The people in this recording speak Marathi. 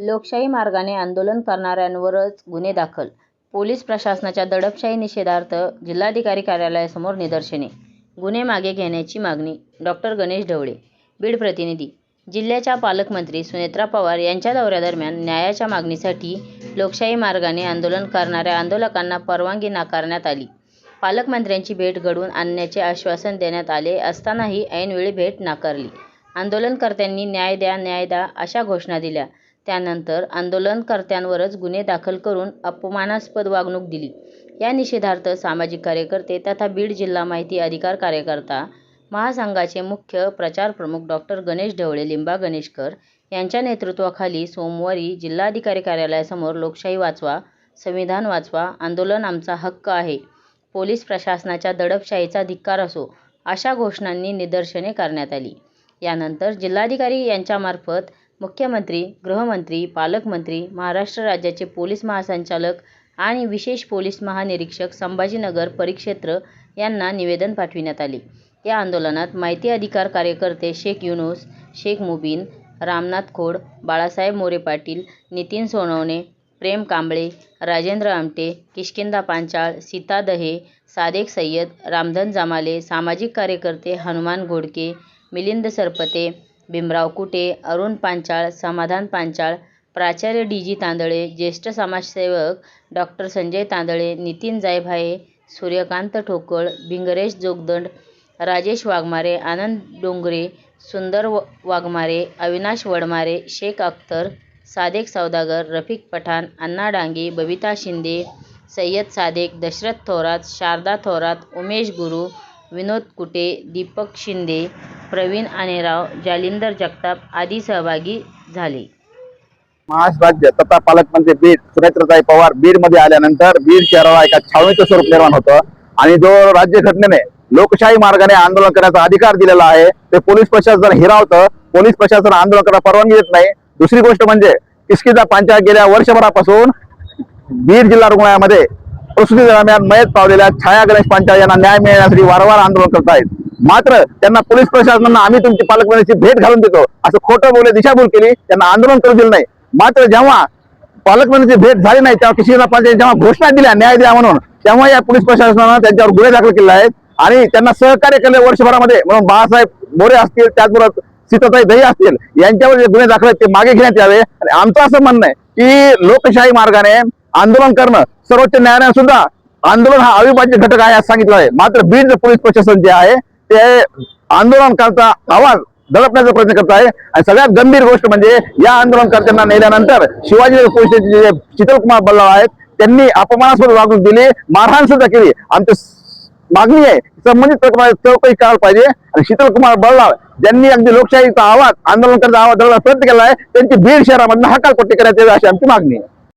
लोकशाही मार्गाने आंदोलन करणाऱ्यांवरच गुन्हे दाखल. पोलीस प्रशासनाच्या दडपशाही निषेधार्थ जिल्हाधिकारी कार्यालयासमोर निदर्शने. गुन्हे मागे घेण्याची मागणी. डॉ. गणेश ढवळे, बीड प्रतिनिधी. जिल्ह्याच्या पालकमंत्री सुनेत्रा पवार यांच्या दौऱ्यादरम्यान न्यायाच्या मागणीसाठी लोकशाही मार्गाने आंदोलन करणाऱ्या आंदोलकांना परवानगी नाकारण्यात आली. पालकमंत्र्यांची भेट घडवून आणण्याचे आश्वासन देण्यात आले असतानाही ऐनवेळी भेट नाकारली. आंदोलनकर्त्यांनी न्याय द्या, न्याय द्या अशा घोषणा दिल्या. त्यानंतर आंदोलनकर्त्यांवरच गुन्हे दाखल करून अपमानास्पद वागणूक दिली. या निषेधार्थ सामाजिक कार्यकर्ते तथा बीड जिल्हा माहिती अधिकार कार्यकर्ता महासंघाचे मुख्य प्रचार प्रमुख डॉ. गणेश ढवळे लिंबा गणेशकर यांच्या नेतृत्वाखाली सोमवारी जिल्हाधिकारी कार्यालयासमोर लोकशाही वाचवा, संविधान वाचवा, आंदोलन आमचा हक्क आहे, पोलीस प्रशासनाच्या दडपशाहीचा धिक्कार असो अशा घोषणांनी निदर्शने करण्यात आली. यानंतर जिल्हाधिकारी यांच्यामार्फत मुख्यमंत्री, गृहमंत्री, पालकमंत्री, महाराष्ट्र राज्याचे पोलीस महासंचालक आणि विशेष पोलीस महानिरीक्षक संभाजीनगर परिक्षेत्र यांना निवेदन पाठविण्यात आले. या आंदोलनात माहिती अधिकार कार्यकर्ते शेख युनूस, शेख मुबीन, रामनाथ खोड, बाळासाहेब मोरे पाटील, नितीन सोनवणे, प्रेम कांबळे, राजेंद्र आमटे, किष्किंधा पांचाळ, सीता दहे, सादेक सय्यद, रामधन जमाले, सामाजिक कार्यकर्ते हनुमान घोडके, मिलिंद सरपते, भीमराव कुटे, अरुण पांचाळ, समाधान पांचाळ, प्राचार्य डी. तांदळे, ज्येष्ठ समाजसेवक डॉ. संजय तांदळे, नितीन जायभाये, सूर्यकांत ठोकळ, भिंगरेश जोगदंड, राजेश वाघमारे, आनंद डोंगरे, सुंदर वाघमारे, अविनाश वडमारे, शेख अख्तर, सादेक सौदागर, रफिक पठाण, अण्णा डांगे, बबिता शिंदे, सय्यद सादेक, दशरथ थोरात, शारदा थोरात, उमेश गुरू, विनोद कुटे, दीपक शिंदे, प्रवीण आनेराव, जालिंदर जगताप आदी सहभागी झाले. महाराष्ट्र राज्य तथा पालकमंत्री बीड सुनेत्राताई पवार बीड मध्ये आल्यानंतर बीड शहराला एका छावणीचं स्वरूप निर्माण होतं आणि जो राज्यघटनेने लोकशाही मार्गाने आंदोलन करण्याचा अधिकार दिलेला आहे ते पोलीस प्रशासन हिरावतं. पोलीस प्रशासन आंदोलन करायला परवानगी देत नाही. दुसरी गोष्ट म्हणजे किष्किंधा पांचाळ गेल्या वर्षभरापासून बीड जिल्हा रुग्णालयामध्ये प्रसूती दरम्यान मयत पावलेल्या छाया गणेश पांचाळ यांना न्याय मिळण्यासाठी वारंवार आंदोलन करत आहेत. मात्र त्यांना पोलीस प्रशासनानं आम्ही तुमची पालकमंत्र्यांची भेट घालून देतो असं खोटं बोलले दिशाभूल केली. त्यांना आंदोलन करू दिलं नाही. मात्र जेव्हा पालकमंत्र्यांची भेट झाली नाही तेव्हा किष्किंधा पांचाळ जेव्हा घोषणा दिल्या न्याय द्या म्हणून तेव्हा या पोलीस प्रशासनानं त्यांच्यावर गुन्हे दाखल केले आहेत आणि त्यांना सहकार्य केले वर्षभरामध्ये. म्हणून बाळासाहेब मोरे असतील, त्याचबरोबर सीताताई दही असतील यांच्यावर जे गुन्हे दाखल आहेत ते मागे घेण्यात यावे. आणि आमचं असं म्हणणं आहे की लोकशाही मार्गाने आंदोलन करणं सर्वोच्च न्यायालयाने सुद्धा आंदोलन हा अविभाज्य घटक आहे असं सांगितलं आहे. मात्र बीड पोलीस प्रशासन जे आहे ते आंदोलनकर्ता आवाज दडपण्याचा प्रयत्न करत आहे. आणि सगळ्यात गंभीर गोष्ट म्हणजे या आंदोलनकर्त्यांना नेल्यानंतर शिवाजीनगर पोलीस स्टेशनचे जे शीतलकुमार बल्लाळ आहेत त्यांनी अपमानास्पद वागणूक दिली, मारहाण सुद्धा केली. आमची मागणी आहे संबंधित प्रकारे चौकशी करायला पाहिजे. आणि शीतलकुमार बल्लाळ ज्यांनी अगदी लोकशाहीचा आवाज आंदोलनकर्त्यांचा आवाज दडवण्याचा प्रयत्न केला आहे त्यांची बीड शहरामधून हकालपट्टी करण्यात यावी अशी आमची मागणी आहे.